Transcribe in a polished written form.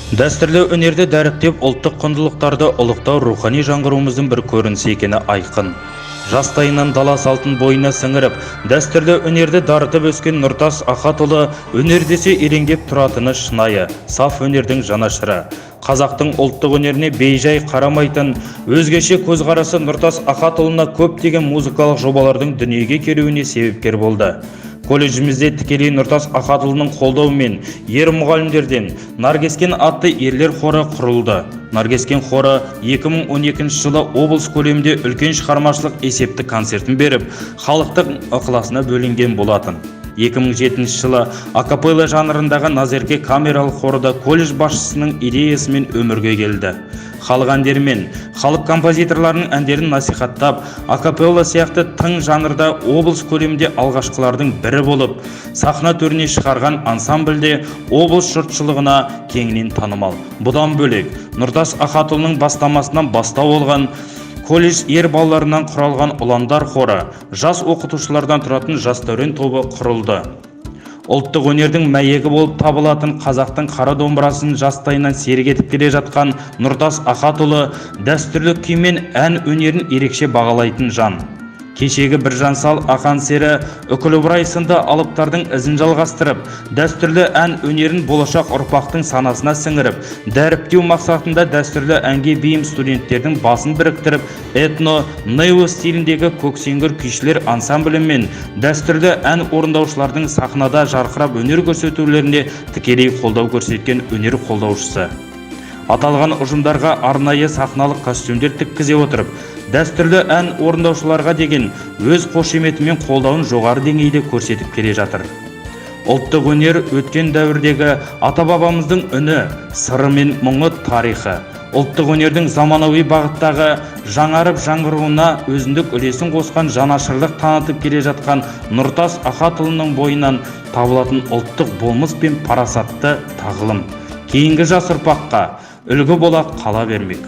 Дәстүрлі өнерді дәріптеп ұлттық құндылықтарды ұлықтау рухани жаңғыруымыздың бір көрінісі екені айқын. Жастайынан дала салтын бойына сіңіріп, дәстүрлі өнерді дарытып өскен Нұртас Ахатұлы өнер десе ереңдеп тұратыны шынайы, саф өнердің жанашыры. Қазақтың ұлттық өнеріне бейжай қарамайтын, өзгеше көзқарасы Нұртас Ахатұлына көптеген музыкалық жобалардың дүниеге келуіне себепкер болды. Колледжімізде тікелей Нұртас Ахатұлының қолдауымен ер мұғалімдерден Наркескен атты ерлер хоры құрылды. Наркескен хоры 2012 жылы облыс көлемінде үлкен шығармашылық есепті концертін беріп, халықтың ықыласына бөлінген болатын. 2007 жылы акапелла жанрындағы Назерке камералық хорыда колледж басшысының идеясымен өмірге келді. Халық әндері мен халық композиторларының әндерін насихаттап, акапелла сияқты тың жанрда облыс көлемінде алғашқылардың бірі болып, сахна төріне шығарған ансамбльде облыс жұртшылығына кеңінен танымал. Бұдан бөлек, Нұртас Ахатұлының бастамасынан бастау алған колледж ер балаларынан құралған ұландар хоры, жас оқытушылардан тұратын жас дәурен тобы құрылды. Ұлттық өнердің мәйегі болып табылатын қазақтың қара домбырасын жастайынан серік етіп келе жатқан Нұртас Ахатұлы дәстүрлі күй мен ән өнерін ерекше бағалайтын жан. Кешегі Біржан Сал, Ақан Сері, Үкілі Ыбырай сынды алыптардың ізін жалғастырып, дәстүрлі ән өнерін болашақ ұрпақтың санасына сіңіріп, дәріптеу мақсатында дәстүрлі әнге бейім студенттердің басын біріктіріп, этно-нео стиліндегі көксеңгір күйшілер ансамблі мен дәстүрлі ән орындаушылардың сахнада жарқырап өнер көрсетулеріне тікелей қолдау көрсеткен өнер қолдаушысы. Аталған ұжымдарға арнайы сахналық костюмдер тіккізе отырып, дәстүрлі ән орындаушыларға деген өз қошеметі мен қолдауын жоғары деңгейде көрсетіп келе жатыр. Ұлттық өнер өткен дәуірдегі ата-бабамыздың үні, сыры мен мұңы тарихы. Ұлттық өнердің заманауи бағыттағы жаңарып жаңғыруына өзіндік үлесін қосқан жанашырлық танытып келе жатқан Нұртас Ахатұлының бойынан табылатын ұлттық болмыс пен парасатты тағылым кейінгі жас ұрпаққа үлгі бола қала бермек.